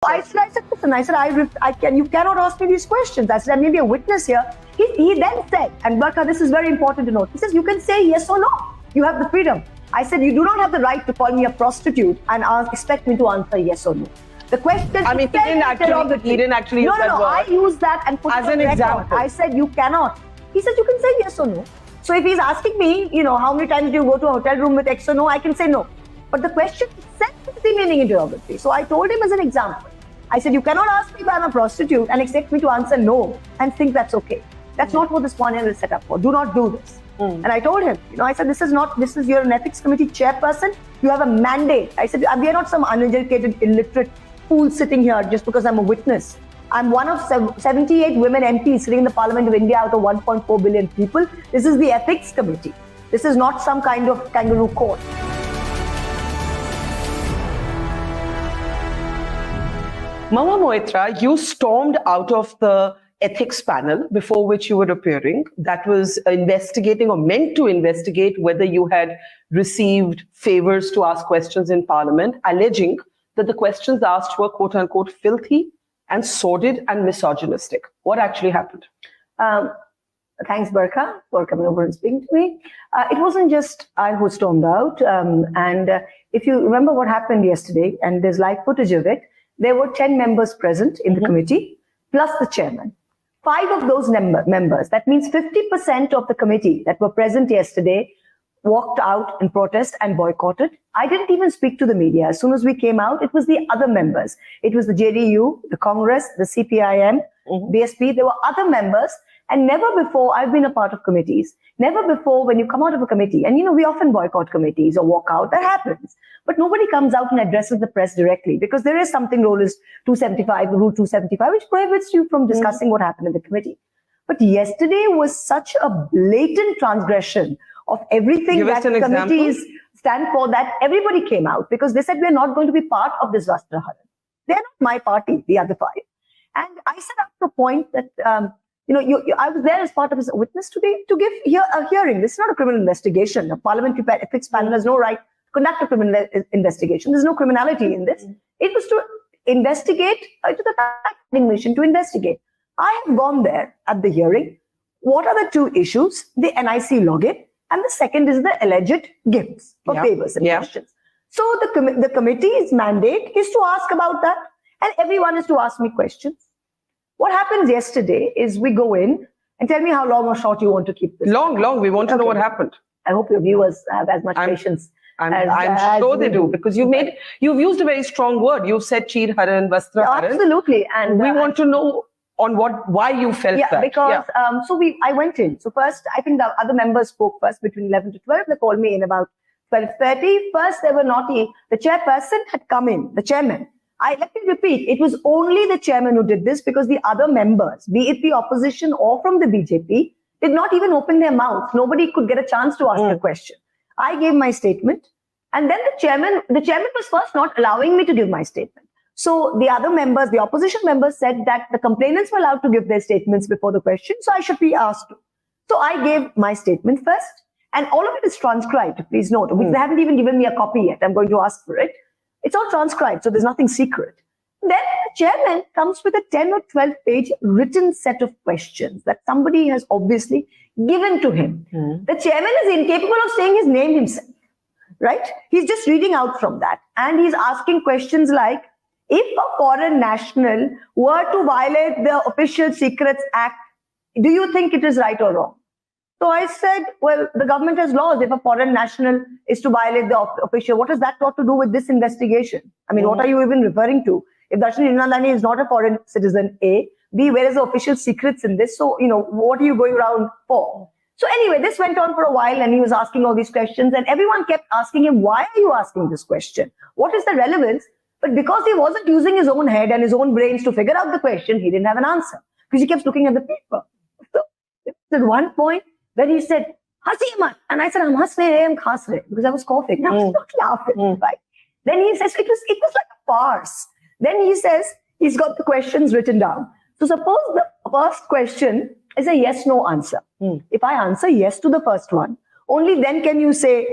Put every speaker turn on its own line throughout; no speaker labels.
I said, listen, you cannot ask me these questions. I said, I may be a witness here. He then said, and Barkha, this is very important to note. He says, you can say yes or no. You have the freedom. I said, you do not have the right to call me a prostitute and expect me to answer yes or no. The question.
I mean, he didn't actually use that word.
I used that and put it
as an example.
I said, you cannot. He says, you can say yes or no. So if he's asking me, how many times do you go to a hotel room with X or no, I can say no. But the question itself is the meaning interrogatory. So I told him as an example. I said, you cannot ask me if I'm a prostitute and expect me to answer no and think that's okay. That's not what this panel is set up for. Do not do this. And I told him, I said, you're an ethics committee chairperson. You have a mandate. I said, we are not some uneducated, illiterate fool sitting here just because I'm a witness. I'm one of 78 women MPs sitting in the Parliament of India out of 1.4 billion people. This is the ethics committee. This is not some kind of kangaroo court.
Mahua Moitra, you stormed out of the ethics panel before which you were appearing. That was investigating or meant to investigate whether you had received favors to ask questions in Parliament, alleging that the questions asked were quote unquote filthy and sordid and misogynistic. What actually happened?
Thanks, Barkha, for coming over and speaking to me. It wasn't just I who stormed out. If you remember what happened yesterday, and there's live footage of it, there were 10 members present in the committee, plus the chairman. 5 of those members, that means 50% of the committee that were present yesterday, walked out in protest and boycotted. I didn't even speak to the media. As soon as we came out, it was the other members. It was the JDU, the Congress, the CPIM, BSP. There were other members. And never before, I've been a part of committees. Never before, when you come out of a committee, and we often boycott committees or walk out, that happens. But nobody comes out and addresses the press directly because there is something, Rule 275, which prohibits you from discussing what happened in the committee. But yesterday was such a blatant transgression of everything that committees stand for, that everybody came out because they said, we're not going to be part of this Vastraharan. They're not my party, the other 5. And I said after a point that, I was there as part of a witness today to give a hearing. This is not a criminal investigation. A parliamentary ethics panel has no right to conduct a criminal investigation. There's no criminality in this. It was to investigate, to the fact-finding mission to investigate. I have gone there at the hearing. What are the 2 issues? The NIC login, and the second is the alleged gifts for favors and questions. So the committee's mandate is to ask about that, and everyone is to ask me questions. What happens yesterday is we go in and tell me how long or short you want to keep this.
Long. We want to know what happened.
I hope your viewers have as much patience.
I'm sure they do, because you've used a very strong word. You said Cheer Haran, Vastra Haran.
Absolutely. And
we want to know why you felt that.
Because I went in. So first, I think the other members spoke first between 11 to 12. They called me in about 12:30. First, they were naughty. The chairperson had come in, the chairman. Let me repeat, it was only the chairman who did this, because the other members, be it the opposition or from the BJP, did not even open their mouths. Nobody could get a chance to ask a question. I gave my statement, and then the chairman was first not allowing me to give my statement. So the other members, the opposition members, said that the complainants were allowed to give their statements before the question, so I should be asked to. So I gave my statement first, and all of it is transcribed, please note, which they haven't even given me a copy yet. I'm going to ask for it. It's all transcribed, so there's nothing secret. Then the chairman comes with a 10 or 12-page written set of questions that somebody has obviously given to him. The chairman is incapable of saying his name himself, right? He's just reading out from that. And he's asking questions like, if a foreign national were to violate the Official Secrets Act, do you think it is right or wrong? So I said, well, the government has laws. If a foreign national is to violate the official, what has that got to do with this investigation? I mean, what are you even referring to? If Darshan Hiranandani is not a foreign citizen, A. B, where is the official secrets in this? So, what are you going around for? So anyway, this went on for a while, and he was asking all these questions, and everyone kept asking him, why are you asking this question? What is the relevance? But because he wasn't using his own head and his own brains to figure out the question, he didn't have an answer, because he kept looking at the paper. So at one point, when he said, "Hasi mat," and I said, "I'm hasne, I'm khasre," because I was coughing. I was not laughing, right? Then he says, it was like a farce. Then he says, he's got the questions written down. So suppose the first question is a yes/no answer. If I answer yes to the first one, only then can you say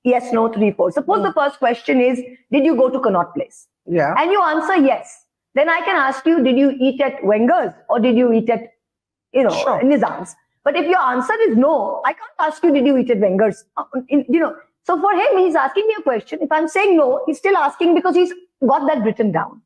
yes, no, 3, 4. Suppose the first question is, did you go to Connaught Place?
Yeah.
And you answer yes. then I can ask you, did you eat at Wenger's or did you eat at,
Sure.
Nizam's? But if your answer is no, I can't ask you, did you eat at Wenger's? So for him, he's asking me a question. If I'm saying no, he's still asking because he's got that written down.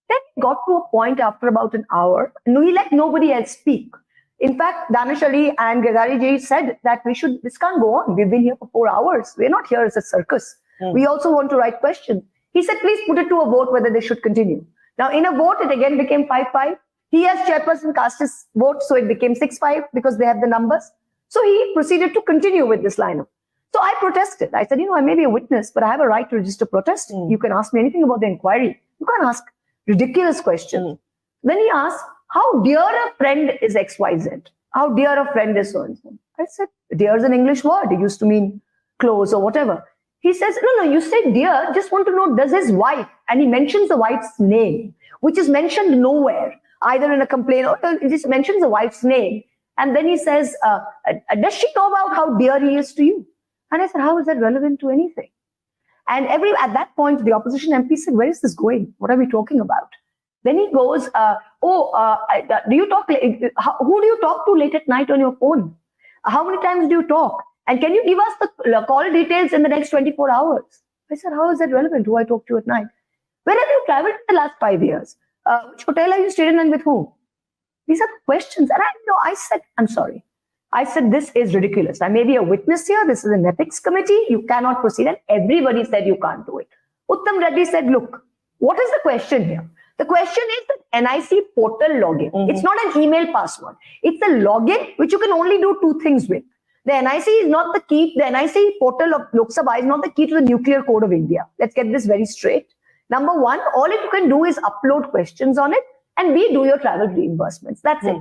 Then it got to a point after about an hour, and he let nobody else speak. In fact, Danish Ali and Ghazali ji said that this can't go on. We've been here for 4 hours. We're not here as a circus. We also want to write questions. He said, please put it to a vote whether they should continue. Now, in a vote, it again became 5-5. He as chairperson cast his vote, so it became 6-5 because they have the numbers. So he proceeded to continue with this lineup. So I protested. I said, I may be a witness, but I have a right to register protest. You can ask me anything about the inquiry. You can't ask ridiculous questions. Then he asked, how dear a friend is XYZ? How dear a friend is so-and-so? I said, dear is an English word. It used to mean close or whatever. He says, no, you said dear. Just want to know, does his wife, and he mentions the wife's name, which is mentioned nowhere, either in a complaint or he just mentions the wife's name. And then he says, does she know about how dear he is to you? And I said, how is that relevant to anything? And at that point, the opposition MP said, where is this going? What are we talking about? Then he goes, do you talk? Who do you talk to late at night on your phone? How many times do you talk? And can you give us the call details in the next 24 hours? I said, how is that relevant? Who I talk to at night? Where have you traveled in the last 5 years? Which hotel are you staying in and with whom? These are questions. And I said, I'm sorry. I said, this is ridiculous. I may be a witness here. This is an ethics committee. You cannot proceed. And everybody said you can't do it. Uttam Reddy said, look, what is the question here? The question is the NIC portal login. It's not an email password. It's a login which you can only do 2 things with. The NIC is not the key. The NIC portal of Lok Sabha is not the key to the nuclear code of India. Let's get this very straight. Number 1, all you can do is upload questions on it and do your travel reimbursements. That's it.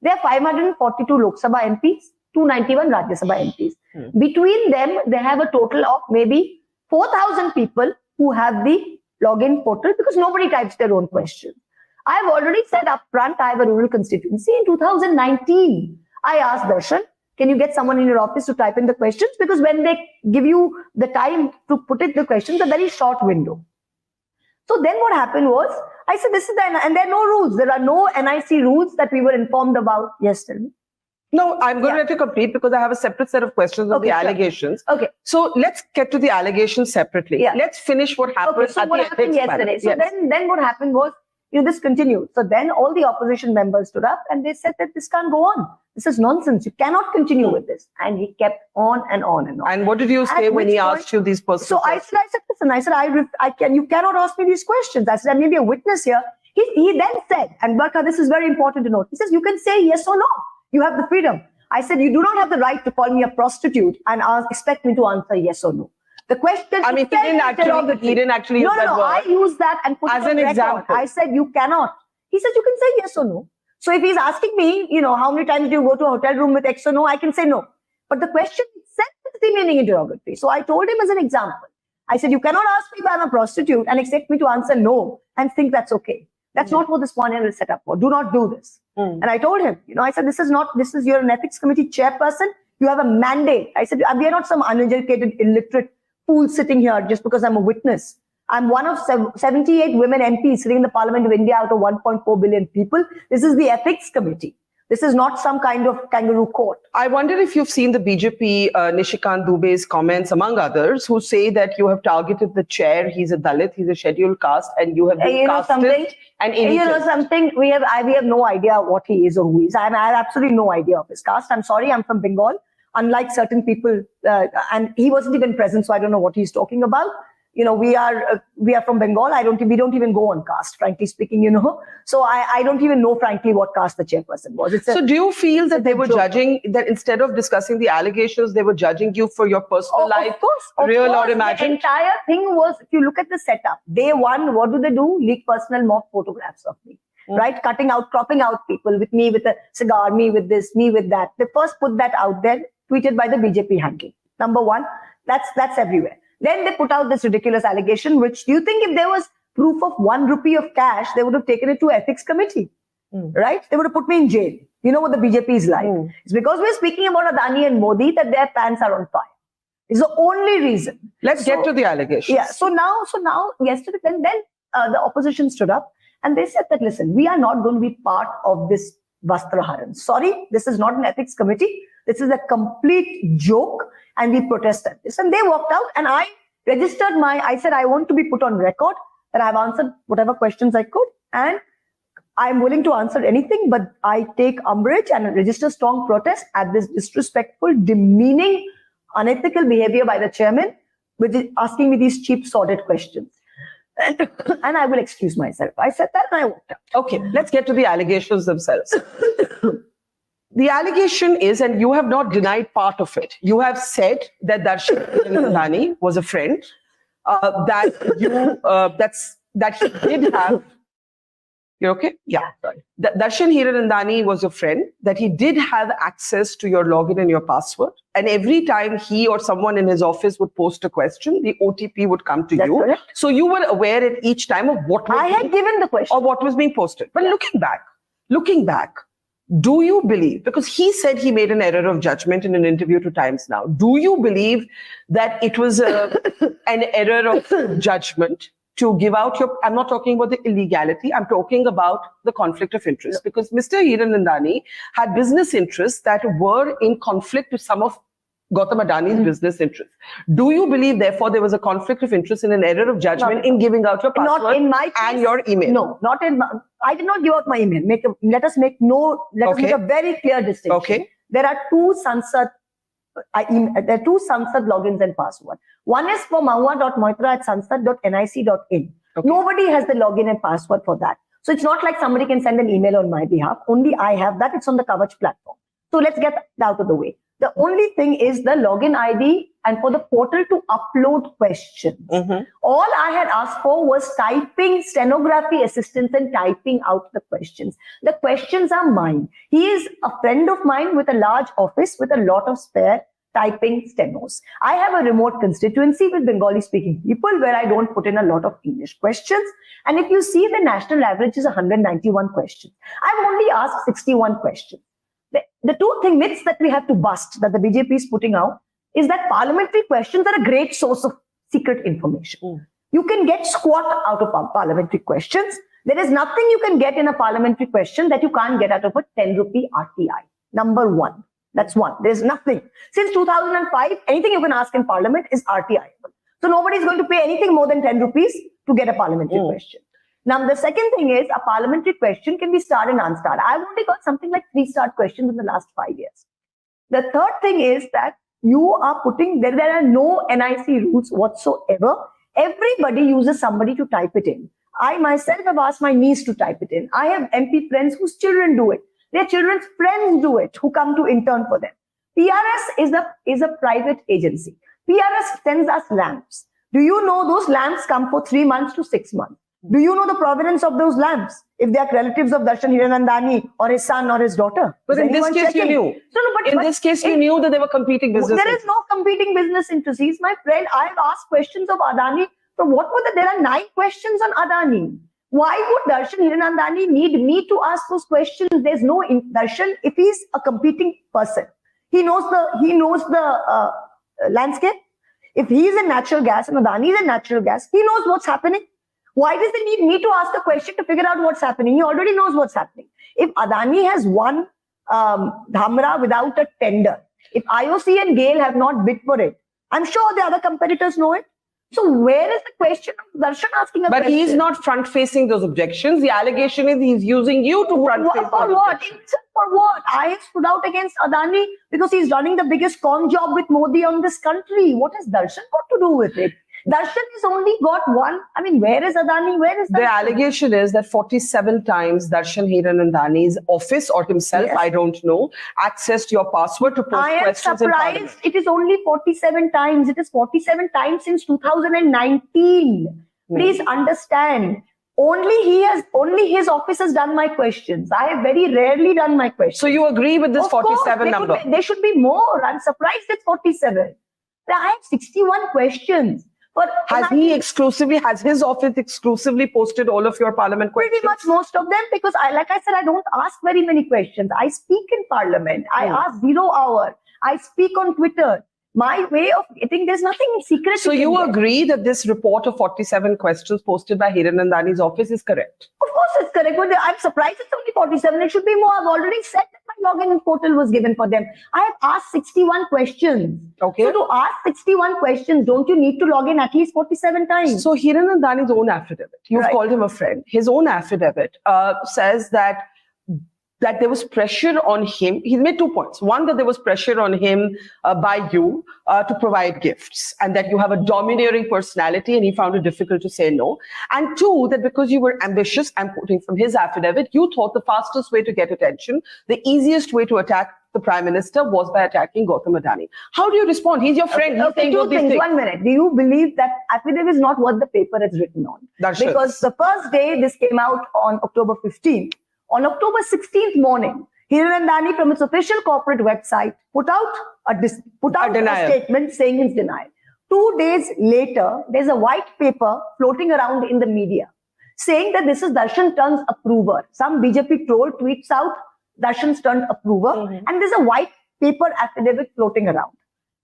There are 542 Lok Sabha MPs, 291 Rajya Sabha MPs. Between them, they have a total of maybe 4,000 people who have the login portal because nobody types their own question. I have already said up front, I have a rural constituency. In 2019, I asked Darshan, can you get someone in your office to type in the questions? Because when they give you the time to put in the questions, a very short window. So then what happened was, I said, this is and there are no rules. There are no NIC rules that we were informed about yesterday.
No, I'm going to let you complete because I have a separate set of questions on the allegations.
Okay.
So let's get to the allegations separately. Let's finish what happened
so what happened yesterday. So then what happened was, this continued. So then all the opposition members stood up and they said that this can't go on. This is nonsense. You cannot continue with this. And he kept on and on and on.
And what did you say when he asked you these personal questions?
I said, listen, you cannot ask me these questions. I said, I may be a witness here. He then said, and Barkha, this is very important to note. He says, you can say yes or no. You have the freedom. I said, you do not have the right to call me a prostitute and expect me to answer yes or no. The question.
I mean, he didn't actually use that word.
I used that and put it
as an example.
I said, you cannot. He said, you can say yes or no. So if he's asking me, how many times do you go to a hotel room with X or no, I can say no. But the question itself is remaining interrogatory. So I told him as an example. I said, you cannot ask me if I'm a prostitute and expect me to answer no and think that's okay. That's not what this panel is set up for. Do not do this. And I told him, I said, you're an ethics committee chairperson. You have a mandate. I said, we are not some uneducated, illiterate fool sitting here just because I'm a witness. I'm one of 78 women MPs sitting in the Parliament of India out of 1.4 billion people. This is the ethics committee. This is not some kind of kangaroo court.
I wonder if you've seen the BJP Nishikant Dubey's comments, among others, who say that you have targeted the chair. He's a Dalit, he's a scheduled caste, and you have been casted and
something. We have no idea what he is or who he is. I have absolutely no idea of his caste. I'm sorry, I'm from Bengal. Unlike certain people, and he wasn't even present, so I don't know what he's talking about. We are from Bengal. We don't even go on caste, frankly speaking, So I don't even know, frankly, what caste the chairperson was.
So do you feel that they were judging, that instead of discussing the allegations, they were judging you for your personal life, real or imagined?
The entire thing was, if you look at the setup, day one, what do? Leak personal mock photographs of me. Right? Cropping out people with me with a cigar, me with this, me with that. They first put that out there, tweeted by the BJP handle. Number 1, that's everywhere. Then they put out this ridiculous allegation, which do you think if there was proof of 1 rupee of cash, they would have taken it to ethics committee, right? They would have put me in jail. You know what the BJP is like. It's because we're speaking about Adani and Modi that their pants are on fire. It's the only reason.
Let's get to the allegations.
Yeah. So now, yesterday, then the opposition stood up And they said that, listen, we are not going to be part of this Vastraharan. Sorry, this is not an ethics committee. This is a complete joke, and we protested this. And they walked out, and I registered I said, I want to be put on record that I've answered whatever questions I could, and I'm willing to answer anything, but I take umbrage and register strong protest at this disrespectful, demeaning, unethical behavior by the chairman, which is asking me these cheap, sordid questions. And I will excuse myself. I said that and I walked out.
Okay, let's get to the allegations themselves. The allegation is, and you have not denied part of it, you have said that Darshan Hiranandani was a friend, that he did have. You're okay? Yeah.
Sorry.
Darshan Hiranandani was a friend, that he did have access to your login and your password. And every time he or someone in his office would post a question, the OTP would come to you.
Correct.
So you were aware at each time of what was
I had given the question.
or what was being posted. But looking back, do you believe, because he said he made an error of judgment in an interview to Times Now, do you believe that it was an error of judgment to give out your, I'm not talking about the illegality, I'm talking about the conflict of interest, because Mr. Hiranandani had business interests that were in conflict with some of Gautam Adani's business interests. Do you believe, therefore, there was a conflict of interest in an error of judgment in giving out your password
not in my case,
and your email?
No, not in my, I did not give out my email. Let us make a very clear distinction.
Okay.
There are two Sansad logins and password. One is for mahua.moitra@sansad.nic.in.
Okay.
Nobody has the login and password for that. So it's not like somebody can send an email on my behalf. Only I have that. It's on the Kavach platform. So let's get that out of the way. The only thing is the login ID and for the portal to upload questions. All I had asked for was typing, stenography assistance and typing out the questions. The questions are mine. He is a friend of mine with a large office with a lot of spare typing stenos. I have a remote constituency with Bengali speaking people where I don't put in a lot of English questions. And if you see, the national average is 191 questions. I've only asked 61 questions. The two myths that we have to bust, that the BJP is putting out, is that parliamentary questions are a great source of secret information. You can get squat out of parliamentary questions. There is nothing you can get in a parliamentary question that you can't get out of a 10 rupee RTI. Number one. That's one. There's nothing. Since 2005, anything you can ask in parliament is RTI. So nobody is going to pay anything more than 10 rupees to get a parliamentary question. Now, the second thing is a parliamentary question can be starred and unstarred. I've only got something like 3-star questions in the last 5 years. The third thing is that you are putting, there are no NIC rules whatsoever. Everybody uses somebody to type it in. I myself have asked my niece to type it in. I have MP friends whose children do it. Their children's friends do it, who come to intern for them. PRS is a private agency. PRS sends us lamps. Do you know those lamps come for 3 months to 6 months? Do you know the provenance of those lamps? If they are relatives of Darshan Hiranandani or his son or his daughter.
But in this case, you knew. In this case, you knew that there were competing businesses.
There is no competing business interests. He's my friend. I've asked questions of Adani. From there are 9 questions on Adani. Why would Darshan Hiranandani need me to ask those questions? There's no Darshan. If he's a competing person, he knows the landscape. If he's in natural gas and Adani is in natural gas, he knows what's happening. Why does he need me to ask a question to figure out what's happening? He already knows what's happening. If Adani has won Dhamra without a tender, if IOC and GAIL have not bid for it, I'm sure the other competitors know it. So where is the question of Darshan asking a question?
But he's not front-facing those objections. The allegation is he's using you to front-face
For what? For what? I have stood out against Adani because he's running the biggest con job with Modi on this country. What has Darshan got to do with it? Darshan has only got one. I mean, where is Adani? Where is Darshan?
The allegation is that 47 times Darshan Hiranandani's office or himself, I don't know, accessed your password to post questions in Parliament.
I am surprised it is only 47 times. It is 47 times since 2019. Please understand. Only his office has done my questions. I have very rarely done my questions.
So you agree with this 47
number? There should be more. I'm surprised it's 47. I have 61 questions. Has his office exclusively posted all of your parliament questions? Pretty much most of them, because like I said, I don't ask very many questions. I speak in parliament. I ask 0 hour. I speak on Twitter. My way of getting, there's nothing secret.
So you agree that this report of 47 questions posted by Hiranandani's office is correct?
Of course it's correct, but I'm surprised it's only 47. It should be more. I've already said that my login portal was given for them. I have asked 61 questions.
Okay.
So to ask 61 questions, don't you need to log in at least 47 times?
So Hiranandani's own affidavit, you've
Right.
called him a friend. His own affidavit says that there was pressure on him. He made 2 points. One, that there was pressure on him by you to provide gifts, and that you have a domineering personality and he found it difficult to say no. And 2, that because you were ambitious, I'm quoting from his affidavit, you thought the fastest way to get attention, the easiest way to attack the Prime Minister was by attacking Gautam Adani. How do you respond? He's your friend. He's saying
two
both these
things.
things.
1 minute. Do you believe that affidavit is not what the paper is written on?
Darshan.
Because the first day this came out on October 15th, on October 16th morning, Hiranandani from its official corporate website put out a statement saying it's denial. 2 days later, there's a white paper floating around in the media saying that this is Darshan Turn's approver. Some BJP troll tweets out Darshan's turned approver, and there's a white paper affidavit floating around.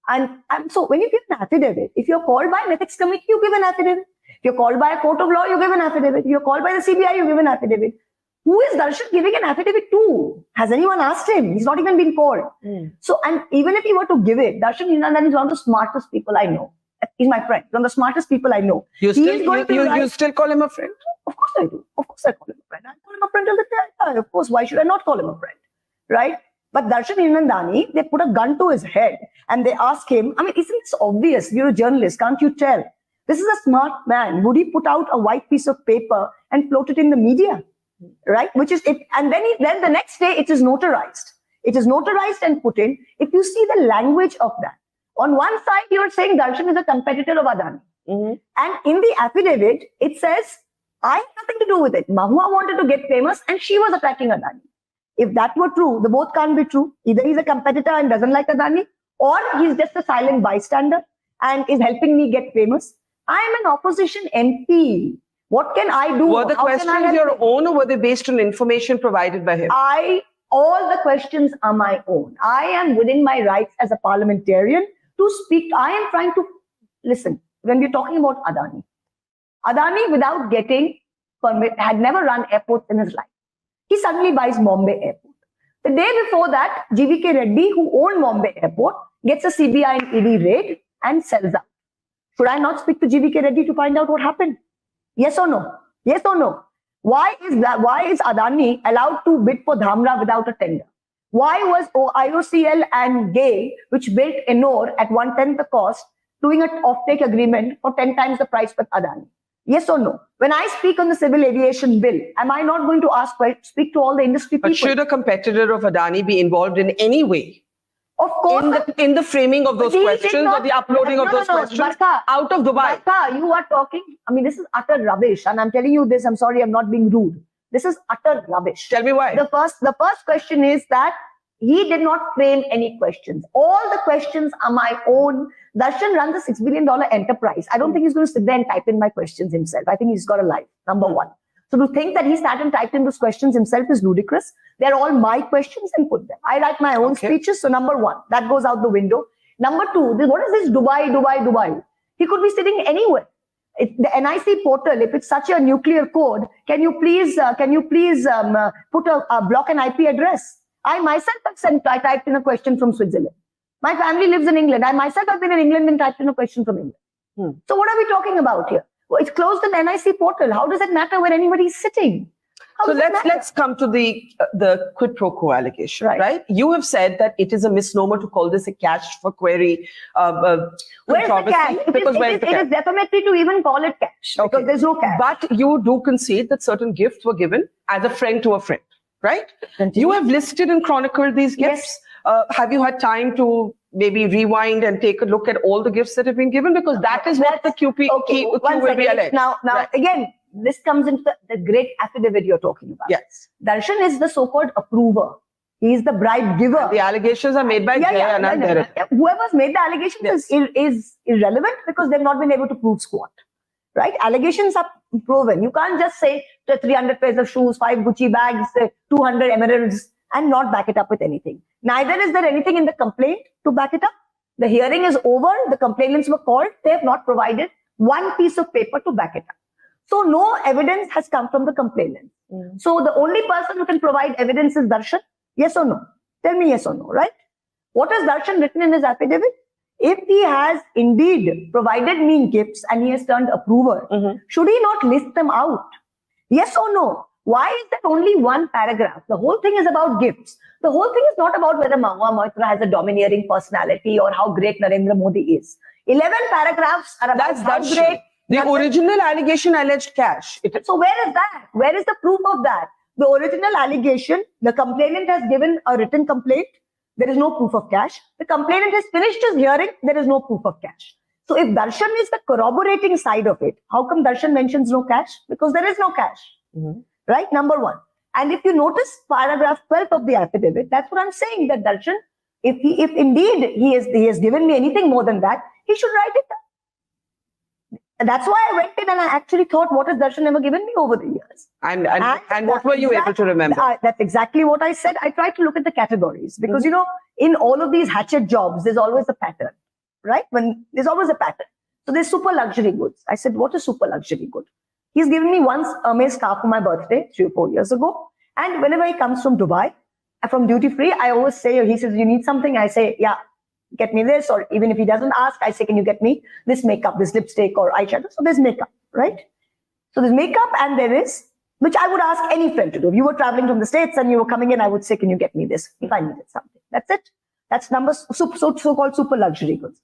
And so when you give an affidavit, if you're called by an ethics committee, you give an affidavit. If you're called by a court of law, you give an affidavit. If you're called by the CBI, you give an affidavit. Who is Darshan giving an affidavit to? Has anyone asked him? He's not even been called. So, and even if he were to give it, Darshan Hiranandani is one of the smartest people I know. He's my friend. One of the smartest people I know.
You still call him a friend?
Of course I do. Of course I call him a friend. I call him a friend all the time. Of course, why should I not call him a friend? Right? But Darshan Hiranandani, they put a gun to his head and they ask him, I mean, isn't this obvious? You're a journalist, can't you tell? This is a smart man. Would he put out a white piece of paper and float it in the media? Right? Which is it. And then the next day it is notarized. It is notarized and put in. If you see the language of that, on one side you're saying Darshan is a competitor of Adani. And in the affidavit, it says, I have nothing to do with it. Mahua wanted to get famous and she was attacking Adani. If that were true, the both can't be true. Either he's a competitor and doesn't like Adani, or he's just a silent bystander and is helping me get famous. I am an opposition MP. What can I do?
Were the questions your own, or were they based on information provided by him?
All the questions are my own. I am within my rights as a parliamentarian to speak. I am trying to listen. When we're talking about Adani, without getting permit, had never run airports in his life. He suddenly buys Bombay Airport. The day before that, GVK Reddy, who owned Bombay Airport, gets a CBI and ED raid and sells out. Should I not speak to GVK Reddy to find out what happened? Yes or no? Yes or no? Why is Adani allowed to bid for Dhamra without a tender? Why was IOCL and GAIL, which built Ennore at 1/10 the cost, doing an offtake agreement for 10 times the price with Adani? Yes or no? When I speak on the civil aviation bill, am I not going to speak to all the industry people?
But should a competitor of Adani be involved in any way?
Of course.
In the framing of those questions or the uploading of those questions
Barkha,
out of Dubai?
Barkha, you are talking. I mean, this is utter rubbish. And I'm telling you this. I'm sorry, I'm not being rude. This is utter rubbish.
Tell me why.
The first question is that he did not frame any questions. All the questions are my own. Darshan runs a $6 billion enterprise. I don't think he's going to sit there and type in my questions himself. I think he's got a life, number one. So to think that he sat and typed in those questions himself is ludicrous. They're all my questions and put them. I write my own speeches. So number one, that goes out the window. Number two, what is this Dubai? He could be sitting anywhere. The NIC portal, if it's such a nuclear code, can you please put a block an IP address? I myself I typed in a question from Switzerland. My family lives in England. I myself have been in England and typed in a question from England. So what are we talking about here? Well, it's closed in the NIC portal. How does it matter where anybody is sitting?
So let's come to the quid pro quo allegation, right? You have said that it is a misnomer to call this a cash for query
Where's the cash? It is defamatory to even call it cash because there's no cash.
But you do concede that certain gifts were given as a friend to a friend, right? You have listed and chronicled these gifts.
Yes.
Have you had time to maybe rewind and take a look at all the gifts that have been given? Because that is what the Q will be alleged.
Now again, this comes into the great affidavit you're talking about.
Yes.
Darshan is the so-called approver. He is the bribe giver.
And the allegations are made by Jai Anant Dehadrai.
Whoever's made the allegations is irrelevant because they've not been able to prove squat. Right? Allegations are proven. You can't just say 300 pairs of shoes, 5 Gucci bags, 200 emeralds and not back it up with anything. Neither is there anything in the complaint to back it up. The hearing is over. The complainants were called. They have not provided one piece of paper to back it up. So no evidence has come from the complainant. So the only person who can provide evidence is Darshan. Yes or no? Tell me yes or no, right? What has Darshan written in his affidavit? If he has indeed provided me gifts and he has turned approver, should he not list them out? Yes or no? Why is that only one paragraph? The whole thing is about gifts. The whole thing is not about whether Mahua Moitra has a domineering personality or how great Narendra Modi is. 11 paragraphs are about how great.
The original allegation alleged cash.
So where is that? Where is the proof of that? The original allegation, the complainant has given a written complaint. There is no proof of cash. The complainant has finished his hearing. There is no proof of cash. So if Darshan is the corroborating side of it, how come Darshan mentions no cash? Because there is no cash. Right? Number one. And if you notice paragraph 12 of the affidavit, that's what I'm saying, that Darshan, if indeed he has given me anything more than that, he should write it down. And that's why I went in and I actually thought, what has Darshan ever given me over the years?
And what were you able to remember?
That's exactly what I said. I tried to look at the categories because, you know, in all of these hatchet jobs, there's always a pattern, right? There's always a pattern. So there's super luxury goods. I said, what is super luxury good? He's given me once a Hermes scarf for my birthday 3 or 4 years ago. And whenever he comes from Dubai, from duty free, I always say, he says, you need something? I say, yeah, get me this. Or even if he doesn't ask, I say, can you get me this makeup, this lipstick or eyeshadow? So there's makeup, right? So there's makeup and there is, which I would ask any friend to do. If you were traveling from the States and you were coming in, I would say, can you get me this if I needed something? That's it. That's so-called super luxury goods.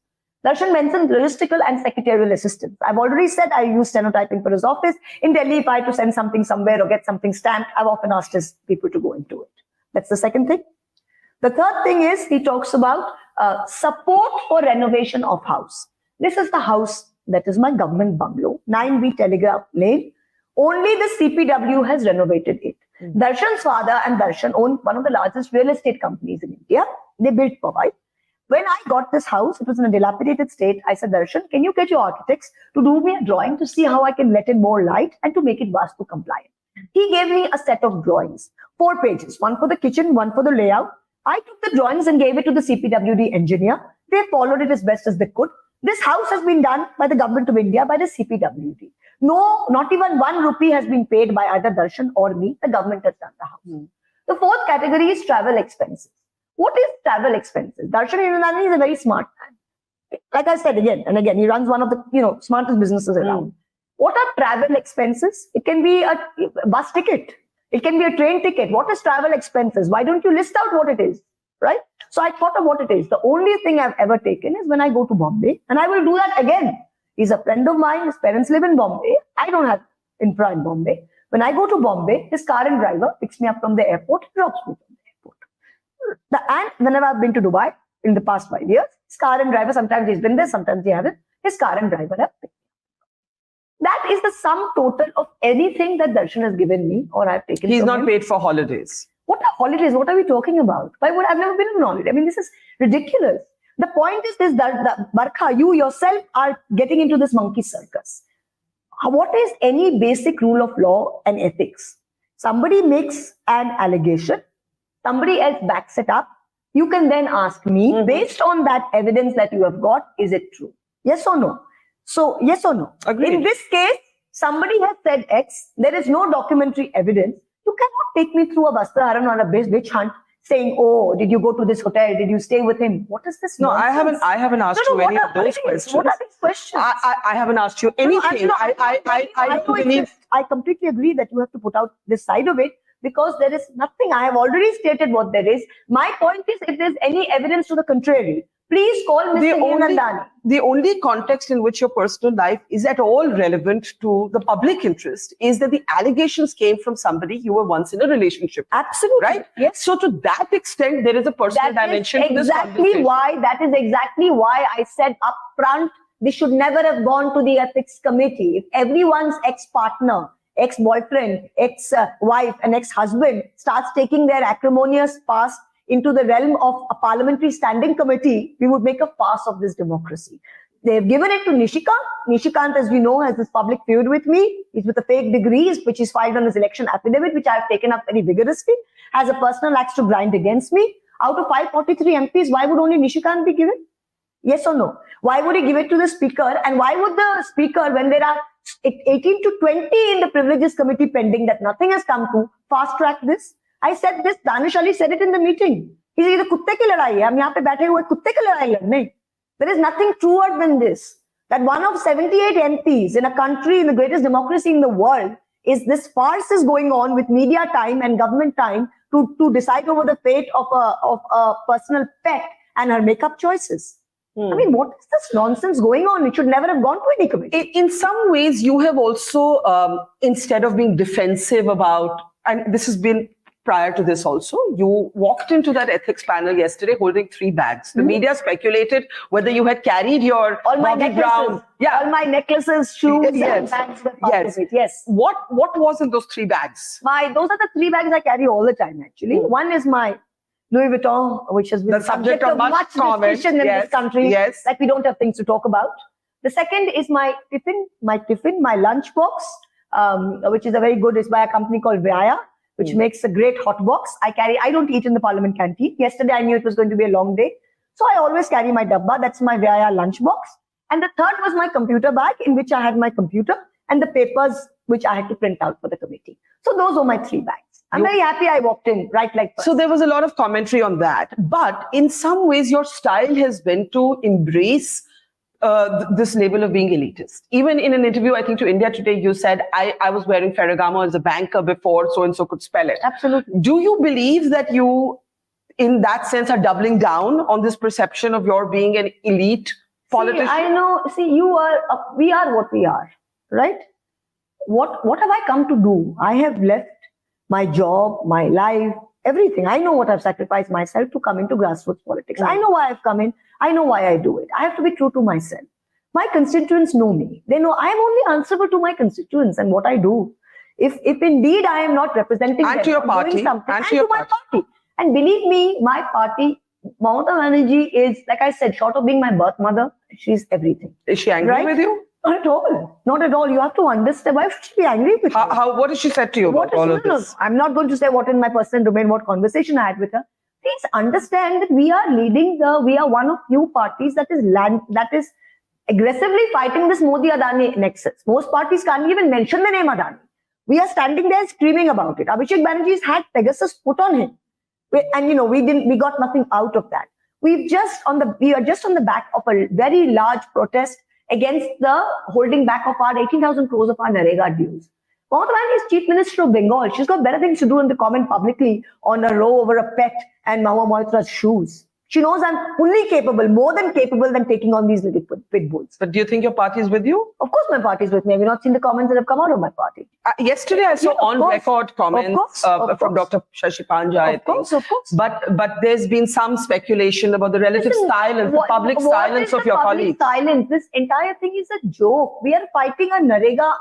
Darshan mentioned logistical and secretarial assistance. I've already said I use stenotyping for his office. In Delhi, if I had to send something somewhere or get something stamped, I've often asked his people to go into it. That's the second thing. The third thing is he talks about support for renovation of house. This is the house that is my government bungalow, 9B Telegraph Lane. Only the CPW has renovated it. Darshan's father and Darshan own one of the largest real estate companies in India. They built Powai. When I got this house, it was in a dilapidated state. I said, Darshan, can you get your architects to do me a drawing to see how I can let in more light and to make it Vastu compliant? He gave me a set of drawings, 4 pages, one for the kitchen, one for the layout. I took the drawings and gave it to the CPWD engineer. They followed it as best as they could. This house has been done by the government of India, by the CPWD. No, not even 1 rupee has been paid by either Darshan or me. The government has done the house. The fourth category is travel expenses. What is travel expenses? Darshan Hiranandani is a very smart man. Like I said again and again, he runs one of the smartest businesses around. What are travel expenses? It can be a bus ticket. It can be a train ticket. What is travel expenses? Why don't you list out what it is? Right? So I thought of what it is. The only thing I've ever taken is when I go to Bombay, and I will do that again. He's a friend of mine. His parents live in Bombay. I don't have infra in Bombay. When I go to Bombay, his car and driver picks me up from the airport, drops me from the airport. And whenever I've been to Dubai in the past 5 years, his car and driver, sometimes he's been there, sometimes he hasn't. His car and driver have picked me up. That is the sum total of anything that Darshan has given me or I've taken.
He's
from
not
him.
paid for holidays.
What are holidays? What are we talking about? Why would I've never been on holiday? I mean, this is ridiculous. The point is this, that Barkha, you yourself are getting into this monkey circus. What is any basic rule of law and ethics? Somebody makes an allegation, somebody else backs it up. You can then ask me, based on that evidence that you have got, is it true? Yes or no? So, yes or no?
Agreed.
In this case, somebody has said X, there is no documentary evidence. You cannot take me through a Vastraharan or a witch hunt saying, oh, did you go to this hotel? Did you stay with him? What is this?
No,
nonsense?
I haven't asked you any of those questions.
What are these questions?
I haven't asked you anything. I don't believe.
I completely agree that you have to put out this side of it because there is nothing. I have already stated what there is. My point is, if there's any evidence to the contrary, please call Mr. Hiranandani.
The only context in which your personal life is at all relevant to the public interest is that the allegations came from somebody you were once in a relationship with.
Absolutely.
Right?
Yes.
So to that extent, there is a personal dimension to this conversation.
That is exactly why I said up front, this should never have gone to the ethics committee. If everyone's ex-partner, ex-boyfriend, ex-wife and ex-husband starts taking their acrimonious past into the realm of a parliamentary standing committee, we would make a farce of this democracy. They've given it to Nishikant. Nishikant, as we know, has this public feud with me. He's with the fake degrees, which is filed on his election affidavit, which I've taken up very vigorously, has a personal axe to grind against me. Out of 543 MPs, why would only Nishikant be given? Yes or no? Why would he give it to the speaker? And why would the speaker, when there are 18 to 20 in the privileges committee pending that nothing has come to, fast track this? I said this, Danish Ali said it in the meeting. He said, kutte ki ladai hai. Hum yahan pe baithe hue kutte ki ladai ladne. There is nothing truer than this. That one of 78 MPs in a country, in the greatest democracy in the world, is this farce is going on with media time and government time to decide over the fate of a personal pet and her makeup choices. I mean, what is this nonsense going on? It should never have gone to any committee.
In some ways, you have also, instead of being defensive about, and this has been prior to this also, you walked into that ethics panel yesterday holding 3 bags. The media speculated whether you had carried your
all my
Bobby
necklaces,
Brown. Yeah.
all my necklaces, shoes,
Yes.
and bags were part
Yes.
of it. Yes.
What was in those 3 bags?
Those are the 3 bags I carry all the time, actually. One is my Louis Vuitton, which has been
The subject of much comment.
discussion in this country.
Yes.
Like we don't have things to talk about. The second is my tiffin, my lunch box, which is a very good, it's by a company called Vyaya, which makes a great hot box. I don't eat in the parliament canteen. Yesterday I knew it was going to be a long day. So I always carry my dabba. That's my Vyaya lunch box. And the third was my computer bag in which I had my computer and the papers which I had to print out for the committee. So those were my 3 bags. I'm very happy I walked in right like that.
So there was a lot of commentary on that. But in some ways, your style has been to embrace this label of being elitist. Even in an interview, I think to India Today, you said, I was wearing Ferragamo as a banker before so-and-so could spell it.
Absolutely.
Do you believe that you, in that sense, are doubling down on this perception of your being an elite politician?
I know. We are what we are, right? What have I come to do? I have left my job, my life, everything. I know what I've sacrificed myself to come into grassroots politics. I know why I've come in. I know why I do it. I have to be true to myself. My constituents know me. They know I'm only answerable to my constituents and what I do. If indeed I am not representing
and
them,
to your party,
doing something, and to my party. And believe me, my party, Mamata Banerjee is, like I said, short of being my birth mother, she's everything.
Is she angry with you?
Not at all. Not at all. You have to understand. Why should she be angry with me?
What has she said to you about all of this?
I'm not going to say what in my personal domain, what conversation I had with her. Please understand that we are one of few parties that is aggressively fighting this Modi-Adani nexus. Most parties can't even mention the name Adani. We are standing there screaming about it. Abhishek Banerjee's had Pegasus put on him. And we got nothing out of that. We are just on the back of a very large protest against the holding back of our 18,000 crores of our Narega dues. Mahua Moitra is Chief Minister of Bengal. She's got better things to do than to comment publicly on a row over a pet and Mahua Moitra's shoes. She knows I'm fully capable, more than capable than taking on these little pit bulls.
But do you think your party is with you?
Of course my party is with me. Have you not seen the comments that have come out of my party?
Yesterday I saw on-record comments from Dr. Shashi Panja,
Of course.
But there's been some speculation about the relative silence, the public silence of your colleagues.
Silence. This entire thing is a joke. We are fighting a Narega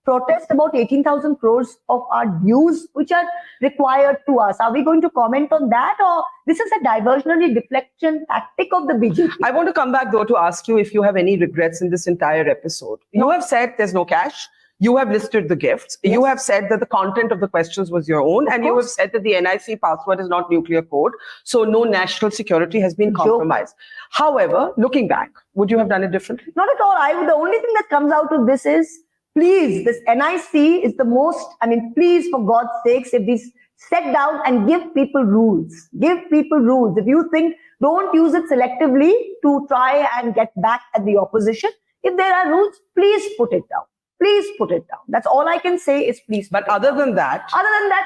protest about 18,000 crores of our dues, which are required to us. Are we going to comment on that, or this is a diversionary deflection tactic of the BJP?
I want to come back though to ask you if you have any regrets in this entire episode. You have said there's no cash. You have listed the gifts. Yes. You have said that the content of the questions was your own, and you have said that the NIC password is not nuclear code, so no national security has been compromised. However, looking back, would you have done it differently?
Not at all. The only thing that comes out of this is, please, this NIC is the most, please, for God's sakes, if these set down and give people rules. Give people rules. If you think, don't use it selectively to try and get back at the opposition. If there are rules, please put it down. Please put it down. That's all I can say is please.
But other than that,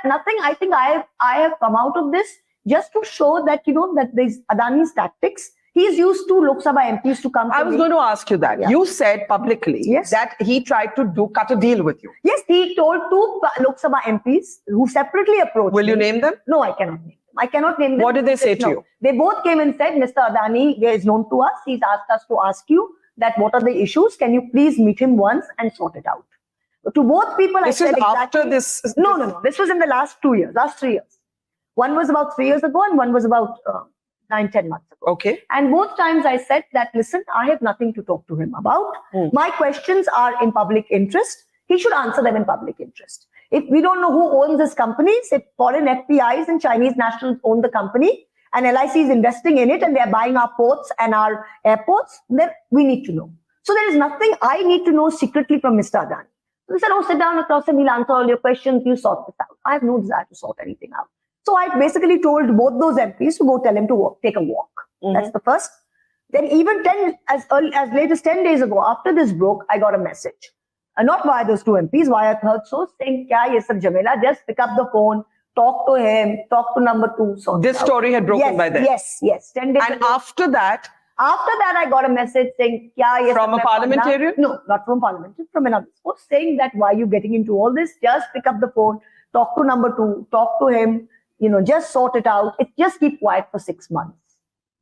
nothing. I think I have come out of this just to show that, that these Adani's tactics, he's used to Lok Sabha MPs to come to
I was going to ask you that. Yeah. You said publicly that he tried to cut a deal with you.
Yes, he told 2 Lok Sabha MPs who separately approached
Will you name them?
No, I cannot name them. I cannot name them.
What did they say to you?
They both came and said, Mr. Adani is known to us. He's asked us to ask you that what are the issues? Can you please meet him once and sort it out? To both people,
this is after this.
No. This was in the last 2 years, last 3 years. One was about 3 years ago and one was about 9-10 months ago.
Okay.
And both times I said that, listen, I have nothing to talk to him about. My questions are in public interest. He should answer them in public interest. If we don't know who owns this company, if foreign FPIs and Chinese nationals own the company, and LIC is investing in it and they're buying our ports and our airports, then we need to know. So there is nothing I need to know secretly from Mr. Adani. So he said, oh, sit down across and he'll answer all your questions. You sort this out. I have no desire to sort anything out. So I basically told both those MPs to go tell him to take a walk. That's the first. Then even as late as 10 days ago, after this broke, I got a message. Not via those two MPs, via a third source saying, kya ye sab jamela, just pick up the phone, talk to him, talk to number 2.
This story had broken by then.
Yes. 10 days
and
ago.
After that,
I got a message saying, kya ye
from a parliamentarian?
No, not from parliamentarian, from another source saying that why are you getting into all this? Just pick up the phone, talk to number 2, talk to him, just sort it out. Just keep quiet for 6 months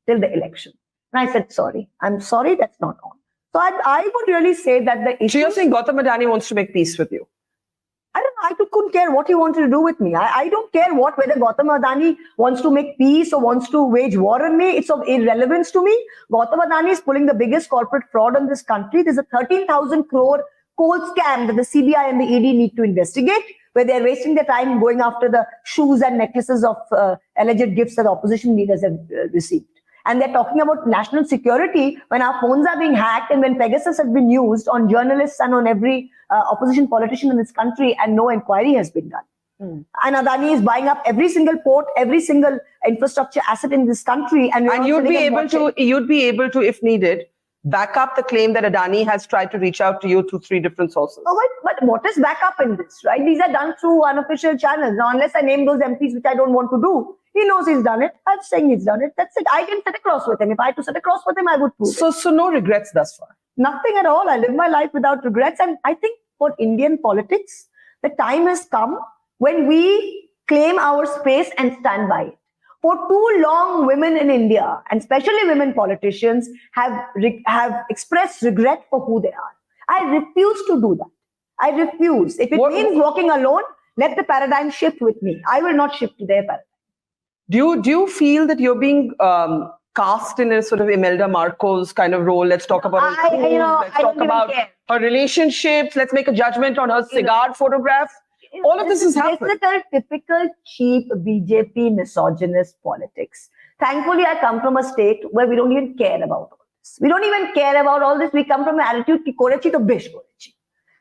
till the election. And I said, sorry, I'm sorry, that's not on. So I would really say that the issue...
So you're saying Gautam Adani wants to make peace with you?
I don't know. I couldn't care what he wanted to do with me. I don't care whether Gautam Adani wants to make peace or wants to wage war on me. It's of irrelevance to me. Gautam Adani is pulling the biggest corporate fraud in this country. There's a 13,000 crore coal scam that the CBI and the ED need to investigate, where they're wasting their time going after the shoes and necklaces of alleged gifts that opposition leaders have received. And they're talking about national security when our phones are being hacked and when Pegasus has been used on journalists and on every opposition politician in this country and no inquiry has been done. And Adani is buying up every single port, every single infrastructure asset in this country. And
you'd be able to, if needed, back up the claim that Adani has tried to reach out to you through 3 different sources.
Oh, but what is backup in this, right? These are done through unofficial channels. Now, unless I name those MPs, which I don't want to do, he knows he's done it. I'm saying he's done it. That's it. I can sit across with him. If I had to sit across with him, I would prove it.
So no regrets thus far?
Nothing at all. I live my life without regrets. And I think for Indian politics, the time has come when we claim our space and stand by it. For too long, women in India, and especially women politicians, have expressed regret for who they are. I refuse to do that. I refuse. If it means walking alone, let the paradigm shift with me. I will not shift to their paradigm.
Do you feel that you're being cast in a sort of Imelda Marcos kind of role? Let's talk about let's talk about her relationships. Let's make a judgment on her cigar photograph. All of this is happening.
This is a typical cheap BJP misogynist politics. Thankfully, I come from a state where we don't even care about all this. We don't even care about all this. We come from an attitude ki korechi to bish korechi.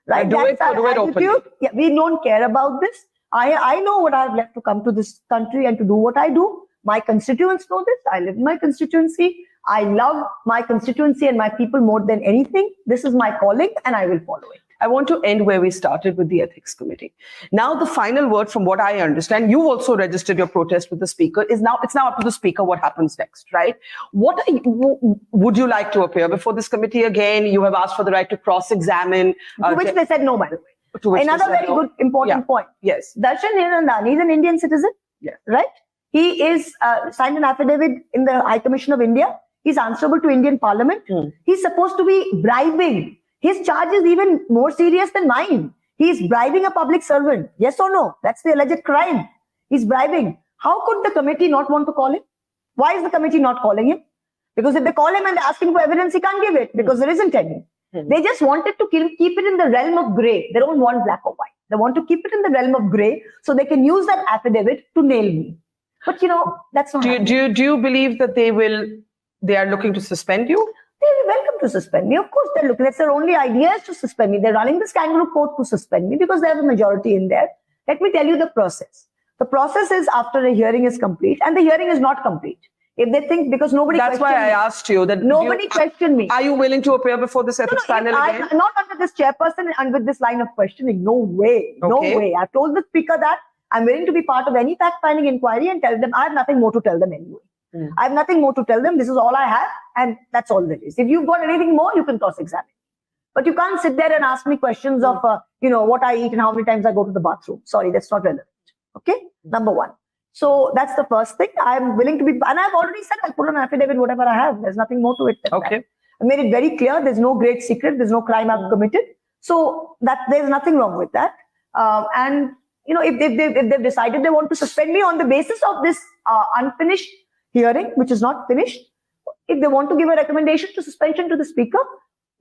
Right?
Do it openly.
Yeah, we don't care about this. I know what I've left to come to this country and to do what I do. My constituents know this. I live in my constituency. I love my constituency and my people more than anything. This is my calling and I will follow it.
I want to end where we started with the ethics committee. Now, the final word, from what I understand, you also registered your protest with the speaker. It's now up to the speaker what happens next, right? Would you like to appear before this committee again? You have asked for the right to cross-examine.
To which they said no, by the way. Another very good important point.
Yes.
Darshan Hiranandani is an Indian citizen.
Yes.
Right? He is signed an affidavit in the High Commission of India. He's answerable to Indian Parliament. He's supposed to be bribing. His charge is even more serious than mine. He's bribing a public servant. Yes or no? That's the alleged crime. He's bribing. How could the committee not want to call him? Why is the committee not calling him? Because if they call him and they ask him for evidence, he can't give it because there isn't any. They just wanted to keep it in the realm of grey. They don't want black or white. They want to keep it in the realm of grey so they can use that affidavit to nail me. But that's not happening.
Do you believe that they are looking to suspend you?
They're welcome to suspend me. Of course, they're looking. That's their only idea is to suspend me. They're running this kangaroo court to suspend me because they have a majority in there. Let me tell you the process. The process is after a hearing is complete, and the hearing is not complete. If they think, because nobody
That's why I asked you that.
Nobody questioned me.
Are you willing to appear before this ethics panel again?
Not under this chairperson and with this line of questioning. No way. No way. I've told the speaker that I'm willing to be part of any fact-finding inquiry and tell them I have nothing more to tell them anyway. I have nothing more to tell them. This is all I have, and that's all there is. If you've got anything more, you can cross-examine. But you can't sit there and ask me questions of, what I eat and how many times I go to the bathroom. Sorry, that's not relevant. Okay? Number one. So that's the first thing. I'm willing to be, and I've already said I'll put on an affidavit, whatever I have. There's nothing more to it than that. I made it very clear. There's no great secret. There's no crime I've committed. So that there's nothing wrong with that. And if they've decided they want to suspend me on the basis of this unfinished hearing, which is not finished, if they want to give a recommendation to suspension to the speaker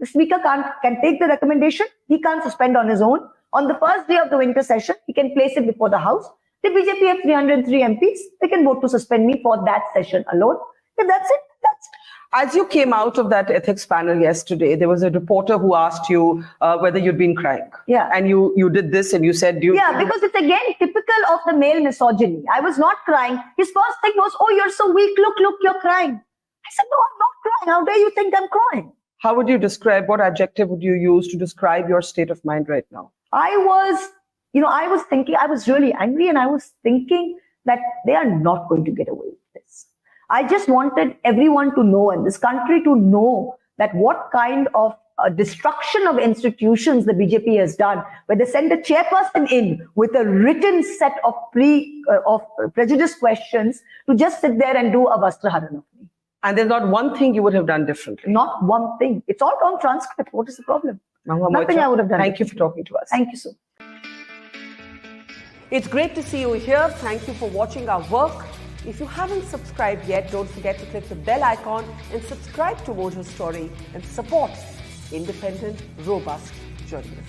can take the recommendation. He can't suspend on his own. On the first day of the winter session, he can place it before the House The BJP have 303 MPs. They can vote to suspend me for that session alone. If that's it, that's it.
As you came out of that ethics panel yesterday, there was a reporter who asked you whether you'd been crying.
Yeah.
And you did this and you said...
Yeah, because it's again typical of the male misogyny. I was not crying. His first thing was, oh, you're so weak. Look, you're crying. I said, no, I'm not crying. How dare you think I'm crying?
How would you describe, what adjective would you use to describe your state of mind right now?
I was thinking, I was really angry, and I was thinking that they are not going to get away with this. I just wanted everyone to know, and this country to know, that what kind of destruction of institutions the BJP has done, where they send a chairperson in with a written set of prejudice questions to just sit there and do a Vastra Haran of me.
And there's not one thing you would have done differently.
Not one thing. It's all on transcript. What is the problem?
Mahua
Nothing
Moitra,
I would have done.
Thank you for talking to us.
Thank you so much.
It's great to see you here. Thank you for watching our work. If you haven't subscribed yet, don't forget to click the bell icon and subscribe to Mojo Story and support independent, robust journalism.